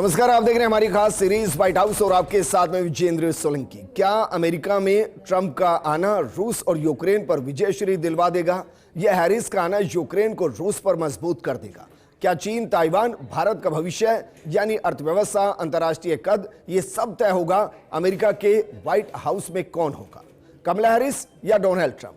नमस्कार, आप देख रहे हैं हमारी खास सीरीज व्हाइट हाउस और आपके साथ में विजेंद्र सोलंकी। क्या अमेरिका में ट्रंप का आना रूस और यूक्रेन पर विजयश्री दिलवा देगा या हैरिस का आना यूक्रेन को रूस पर मजबूत कर देगा? क्या चीन, ताइवान, भारत का भविष्य यानी अर्थव्यवस्था, अंतर्राष्ट्रीय कद, ये सब तय होगा अमेरिका के व्हाइट हाउस में कौन होगा, कमला हैरिस या डोनाल्ड ट्रंप?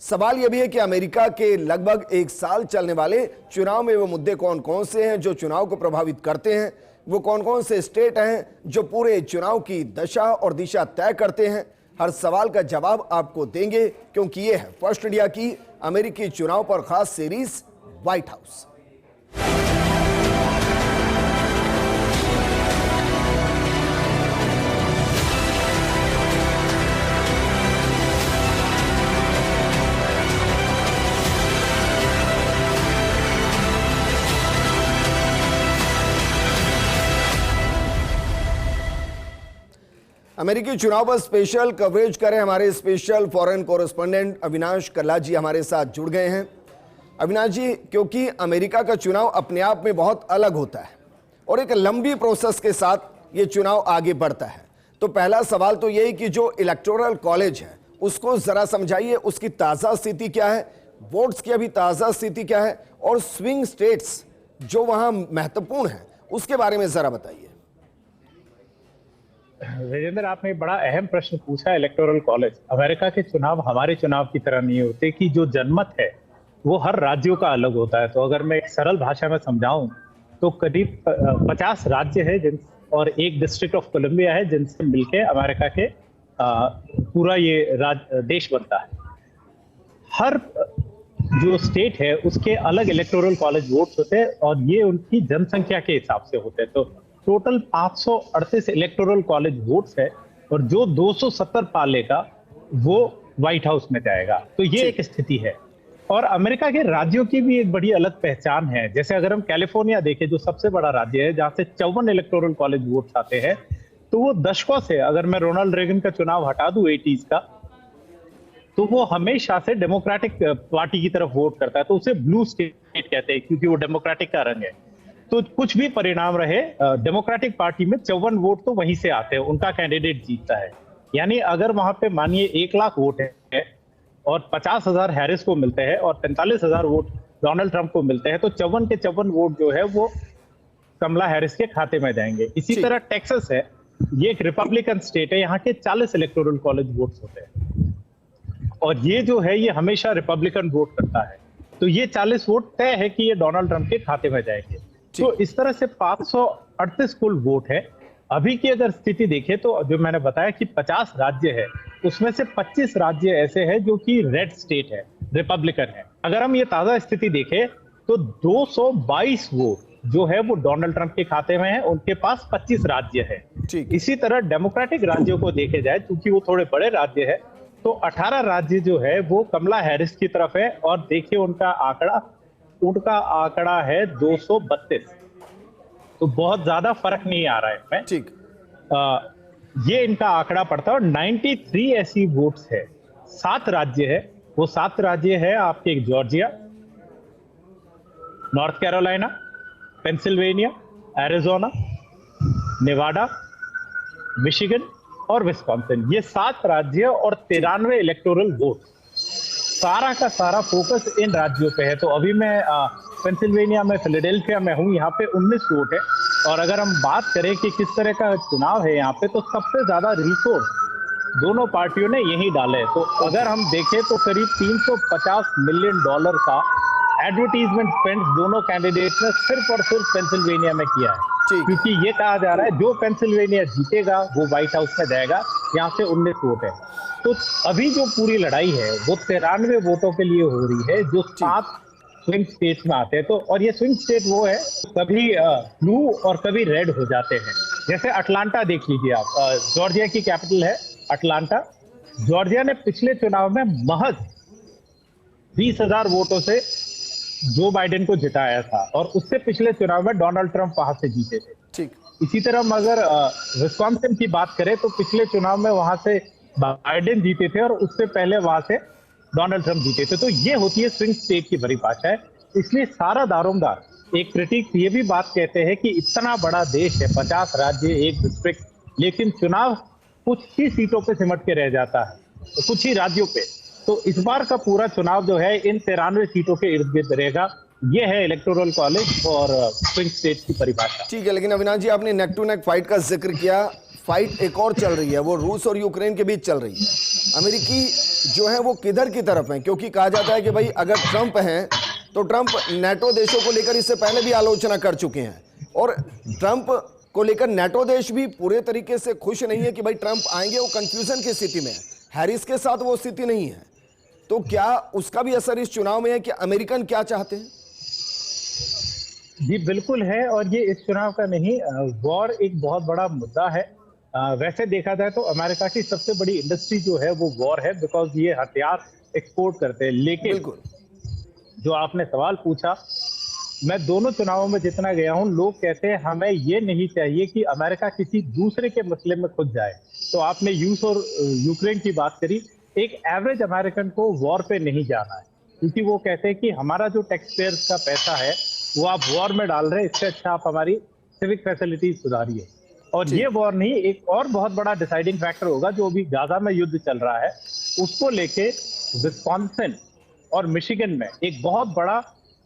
सवाल यह भी है कि अमेरिका के लगभग एक साल चलने वाले चुनाव में वो मुद्दे कौन कौन से हैं जो चुनाव को प्रभावित करते हैं, वो कौन कौन से स्टेट हैं जो पूरे चुनाव की दशा और दिशा तय करते हैं। हर सवाल का जवाब आपको देंगे, क्योंकि ये है फर्स्ट इंडिया की अमेरिकी चुनाव पर खास सीरीज व्हाइट हाउस। अमेरिकी चुनाव पर स्पेशल कवरेज करें हमारे स्पेशल फॉरेन कोरेस्पोंडेंट अविनाश कल्ला जी हमारे साथ जुड़ गए हैं। अविनाश जी, क्योंकि अमेरिका का चुनाव अपने आप में बहुत अलग होता है और एक लंबी प्रोसेस के साथ ये चुनाव आगे बढ़ता है, तो पहला सवाल तो यही कि जो इलेक्टोरल कॉलेज है उसको जरा समझाइए, उसकी ताज़ा स्थिति क्या है, वोट्स की अभी ताज़ा स्थिति क्या है, और स्विंग स्टेट्स जो वहाँ महत्वपूर्ण है उसके बारे में जरा बताइए। विजेंद्र, आपने बड़ा अहम प्रश्न पूछा। इलेक्टोरल कॉलेज, अमेरिका के चुनाव हमारे चुनाव की तरह नहीं होते कि जो जनमत है वो हर राज्यों का अलग होता है। तो अगर मैं एक सरल भाषा में समझाऊं तो करीब 50 राज्य है और एक डिस्ट्रिक्ट ऑफ कोलंबिया है जिनसे मिलके अमेरिका के पूरा ये देश बनता है। हर जो स्टेट है उसके अलग इलेक्टोरल कॉलेज वोट्स होते हैं और ये उनकी जनसंख्या के हिसाब से होते हैं। तो टोटल 538 इलेक्टोरल कॉलेज वोट्स है और जो 270 पा लेगा वो व्हाइट हाउस में जाएगा। तो ये एक स्थिति है। और अमेरिका के राज्यों की भी एक बड़ी अलग पहचान है। जैसे अगर हम कैलिफोर्निया देखें, जो सबसे बड़ा राज्य है जहां से 54 इलेक्टोरल कॉलेज वोट्स आते हैं, तो वो दशकों से, अगर मैं रोनाल्ड रेगन का चुनाव हटा दूं 80s का, तो वो हमेशा से डेमोक्रेटिक पार्टी की तरफ वोट करता है। तो उसे ब्लू स्टेट कहते हैं क्योंकि वो डेमोक्रेटिक का रंग है। तो कुछ भी परिणाम रहे, डेमोक्रेटिक पार्टी में 54 वोट तो वहीं से आते हैं, उनका कैंडिडेट जीतता है। यानी अगर वहां पे मानिए 1 लाख वोट है और 50,000 हैरिस को मिलते हैं और 45,000 वोट डोनाल्ड ट्रंप को मिलते हैं, तो 54 के 54 वोट जो है वो कमला हैरिस के खाते में जाएंगे। इसी तरह टेक्सास है, ये एक रिपब्लिकन स्टेट है, यहाँ के 40 इलेक्टोरल कॉलेज वोट्स होते हैं और ये जो है ये हमेशा रिपब्लिकन वोट करता है। तो ये 40 वोट तय है कि ये डोनाल्ड ट्रंप के खाते में जाएंगे। तो इस तरह से 538 कुल वोट है। अभी की अगर स्थिति देखें तो जो मैंने बताया कि 50 राज्य है, उसमें से 25 राज्य ऐसे हैं जो कि रेड स्टेट है, रिपब्लिकन है। अगर हम ये ताजा स्थिति देखें तो 222 वोट जो है वो डोनाल्ड ट्रंप के खाते में है, उनके पास 25 राज्य है। इसी तरह डेमोक्रेटिक राज्यों को देखे जाए, क्योंकि वो थोड़े बड़े राज्य है, तो 18 राज्य जो है वो कमला हैरिस की तरफ है और देखिए उनका आंकड़ा है 232। तो बहुत ज्यादा फर्क नहीं आ रहा है इसमें। ये इनका आंकड़ा पड़ता है और 93 ऐसी वोट्स है। 7 राज्य है, वो 7 राज्य है आपके Georgia, north Carolina, Pennsylvania, Arizona, Nevada, Michigan और विस्कॉन्सिन। ये 7 राज्य और 93 इलेक्टोरल वोट। सारा का सारा फोकस इन राज्यों पे है। तो अभी मैं पेंसिल्वेनिया में, फिलाडेल्फिया में हूँ, यहाँ पे 19 वोट है। और अगर हम बात करें कि किस तरह का चुनाव है यहाँ पे, तो सबसे ज्यादा रिसोर्स दोनों पार्टियों ने यही डाले। तो अगर हम देखें तो करीब $350 मिलियन का एडवर्टीजमेंट स्पेंड दोनों कैंडिडेट ने सिर्फ और सिर्फ पेंसिल्वेनिया में किया है, क्योंकि ये कहा जा रहा है जो पेंसिल्वेनिया जीतेगा वो व्हाइट हाउस में जाएगा। यहाँ से 19 वोट है। तो अभी जो पूरी लड़ाई है वो 93 वोटों के लिए हो रही है, जो 7 स्विंग स्टेट्स में आते हैं। तो और ये स्विंग स्टेट वो है, कभी ब्लू और कभी रेड हो जाते हैं। जैसे अटलांटा देख लीजिए आप, जॉर्जिया की कैपिटल है अटलांटा। जॉर्जिया ने पिछले चुनाव में महज 20,000 वोटों से जो बाइडेन को जिताया था और उससे पिछले चुनाव में डोनाल्ड ट्रंप वहां से जीते थे। इसी तरह हम अगर विस्कॉन्सिन की बात करें तो पिछले चुनाव में वहां से बाइडेन जीते थे और उससे पहले वहां से डोनाल्ड ट्रंप जीते थे। तो ये होती है स्विंग स्टेट की परिभाषा है। इसलिए सारा दारोमदार एक क्रिटिक ये भी बात कहते हैं कि इतना बड़ा देश है, 50 राज्य, एक डिस्ट्रिक्ट, लेकिन चुनाव कुछ ही सीटों पे सिमट के रह जाता है, तो कुछ ही राज्यों पे। तो इस बार का पूरा चुनाव जो है इन 93 सीटों के इर्द गिर्द रहेगा। ये है इलेक्टोरल कॉलेज और स्विंग स्टेट की परिभाषा। ठीक है, लेकिन अविनाश जी, आपने नेक टू नेक फाइट का जिक्र किया। फाइट एक और चल रही है, वो रूस और यूक्रेन के बीच चल रही है। अमेरिकी जो है वो किधर की तरफ है? क्योंकि कहा जाता है कि भाई अगर ट्रंप हैं तो ट्रंप नेटो देशों को लेकर इससे पहले भी आलोचना कर चुके हैं, और ट्रंप को लेकर नेटो देश भी पूरे तरीके से खुश नहीं है कि भाई ट्रंप आएंगे। वो कंफ्यूजन की स्थिति में है। हैरिस के साथ वो स्थिति नहीं है, तो क्या उसका भी असर इस चुनाव में है कि अमेरिकन क्या चाहते हैं? जी बिल्कुल है, और ये इस चुनाव का नहीं, वॉर एक बहुत बड़ा मुद्दा है। वैसे देखा जाए तो अमेरिका की सबसे बड़ी इंडस्ट्री जो है वो वॉर है, बिकॉज ये हथियार एक्सपोर्ट करते हैं। लेकिन बिल्कुल, जो आपने सवाल पूछा, मैं दोनों चुनावों में जितना गया हूं, लोग कहते हैं हमें ये नहीं चाहिए कि अमेरिका किसी दूसरे के मसले में खुद जाए। तो आपने रूस और यूक्रेन की बात करी, एक एवरेज अमेरिकन को वॉर पे नहीं जाना है, क्योंकि वो कहते हैं कि हमारा जो टैक्स पेयर्स का पैसा है वो आप वॉर में डाल रहे हैं, इससे अच्छा आप हमारी सिविक फैसिलिटीज सुधारिए। और ये वॉर नहीं, एक और बहुत बड़ा डिसाइडिंग फैक्टर होगा, जो अभी गाजा में युद्ध चल रहा है उसको लेके विस्कॉन्सिन और मिशिगन में एक बहुत बड़ा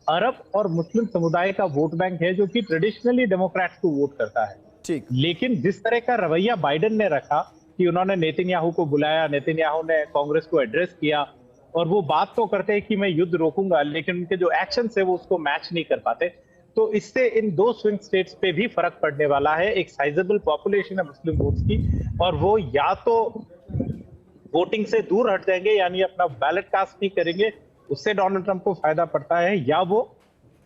अरब और मुस्लिम समुदाय का वोट बैंक है, जो कि ट्रेडिशनली डेमोक्रेट्स को वोट करता है। ठीक। लेकिन जिस तरह का रवैया बाइडेन ने रखा कि उन्होंने नेतन्याहू को बुलाया, नेतन्याहू ने कांग्रेस को एड्रेस किया, और वो बात तो करते हैं कि मैं युद्ध रोकूंगा, लेकिन उनके जो एक्शन है वो उसको मैच नहीं कर पाते। तो इससे इन दो स्विंग स्टेट्स पे भी फर्क पड़ने वाला है। एक साइजेबल पॉपुलेशन है मुस्लिम वोट्स की, और वो या तो वोटिंग से दूर हट जाएंगे, यानी अपना बैलेट कास्ट नहीं करेंगे, उससे डोनाल्ड ट्रंप को फायदा पड़ता है, या वो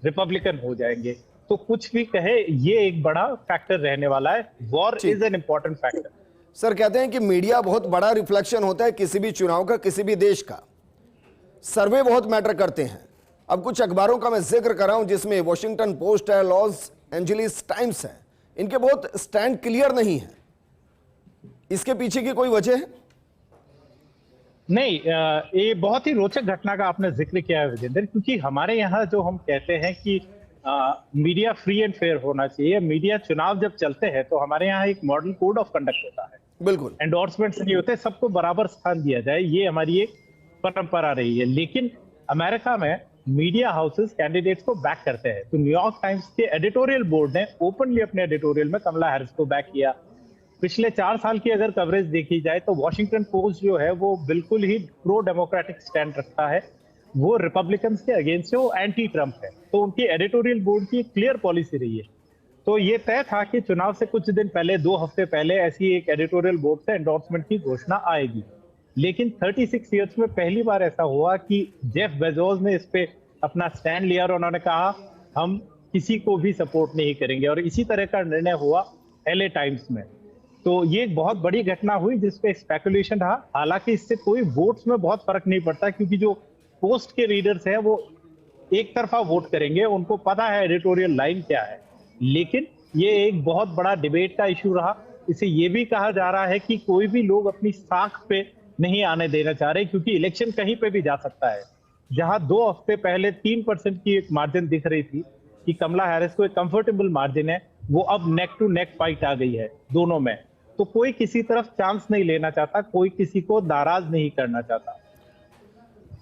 रिपब्लिकन हो जाएंगे। तो कुछ भी कहे, ये एक बड़ा फैक्टर रहने वाला है। War is an important factor. Sir, कहते हैं कि मीडिया बहुत बड़ा रिफ्लेक्शन होता है किसी भी चुनाव का, किसी भी देश का। सर्वे बहुत मैटर करते हैं। अब कुछ अखबारों का मैं जिक्र कर रहा हूं, जिसमें वॉशिंगटन पोस्ट है, लॉस एंजलिस टाइम्स है, इनके बहुत स्टैंड क्लियर नहीं है। इसके पीछे की कोई वजह है? नहीं, ये बहुत ही रोचक घटना का आपने जिक्र किया है विजेंद्र, क्योंकि हमारे यहाँ जो हम कहते हैं कि मीडिया फ्री एंड फेयर होना चाहिए। मीडिया चुनाव जब चलते हैं तो हमारे यहाँ एक मॉडल कोड ऑफ कंडक्ट होता है। बिल्कुल, एंडोर्समेंट्स नहीं होते, सबको बराबर स्थान दिया जाए, ये हमारी एक परंपरा रही है। लेकिन अमेरिका में मीडिया हाउसेस कैंडिडेट्स को बैक करते हैं। तो न्यूयॉर्क टाइम्स के एडिटोरियल बोर्ड ने ओपनली अपने एडिटोरियल में कमला हैरिस को बैक किया। पिछले 4 साल की अगर कवरेज देखी जाए तो वॉशिंगटन पोस्ट जो है वो बिल्कुल ही प्रो डेमोक्रेटिक स्टैंड रखता है, वो रिपब्लिकन्स के अगेंस्ट है, वो एंटी ट्रंप है। तो उनकी एडिटोरियल बोर्ड की क्लियर पॉलिसी रही है। तो ये तय था कि चुनाव से कुछ दिन पहले, 2 हफ्ते पहले, ऐसी एक एडिटोरियल बोर्ड से एंडोर्समेंट की घोषणा आएगी। लेकिन 36 ईयर्स में पहली बार ऐसा हुआ कि जेफ बेजोस ने इस पे अपना स्टैंड लिया और उन्होंने कहा हम किसी को भी सपोर्ट नहीं करेंगे, और इसी तरह का निर्णय हुआ एलए टाइम्स में। तो ये एक बहुत बड़ी घटना हुई जिसपे स्पेकुलेशन रहा। हालांकि इससे कोई वोट्स में बहुत फर्क नहीं पड़ता, क्योंकि जो पोस्ट के रीडर्स हैं वो एक तरफा वोट करेंगे, उनको पता है एडिटोरियल लाइन क्या है। लेकिन ये एक बहुत बड़ा डिबेट का इशू रहा। इसे ये भी कहा जा रहा है कि कोई भी लोग अपनी साख पे नहीं आने देना चाह रहे, क्योंकि इलेक्शन कहीं पे भी जा सकता है। जहां 2 हफ्ते पहले 3% की एक मार्जिन दिख रही थी कि कमला हैरिस को एक कंफर्टेबल मार्जिन है, वो अब नेक टू नेक फाइट आ गई है दोनों में। तो कोई किसी तरफ चांस नहीं लेना चाहता, कोई किसी को नाराज नहीं करना चाहता।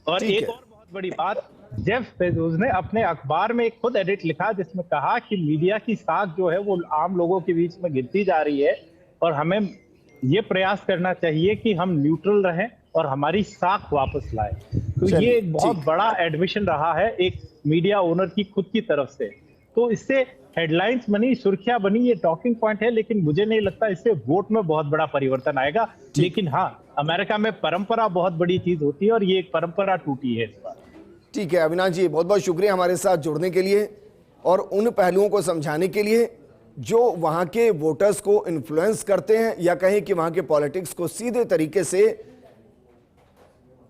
और एक और बहुत बड़ी बात, जेफ बेजोस ने अपने अखबार में एक खुद एडिट लिखा जिसमें कहा कि मीडिया की साख जो है वो आम लोगों के बीच में गिरती जा रही है, और हमें ये प्रयास करना चाहिए कि हम न्यूट्रल रहें और हमारी साख वापस लाएं। तो ये एक बहुत बड़ा एडमिशन रहा है एक मीडिया ओनर की खुद की तरफ से। तो इससे हेडलाइंस बनी, सुर्खियां बनी, ये टॉकिंग पॉइंट है, लेकिन मुझे नहीं लगता इससे वोट में बहुत बड़ा परिवर्तन आएगा। लेकिन हाँ, अमेरिका में परंपरा बहुत बड़ी चीज होती है, और ये एक परंपरा टूटी है इस बार। ठीक है अविनाश जी, बहुत बहुत शुक्रिया हमारे साथ जुड़ने के लिए और उन पहलुओं को समझाने के लिए जो वहां के वोटर्स को इन्फ्लुएंस करते हैं, या कहें कि वहां के पॉलिटिक्स को सीधे तरीके से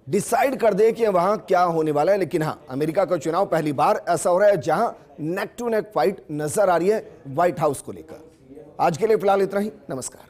डिसाइड कर दे कि वहां क्या होने वाला है। लेकिन हाँ, अमेरिका का चुनाव पहली बार ऐसा हो रहा है जहां नेक टू नेक फाइट नजर आ रही है व्हाइट हाउस को लेकर। आज के लिए फिलहाल इतना ही। नमस्कार।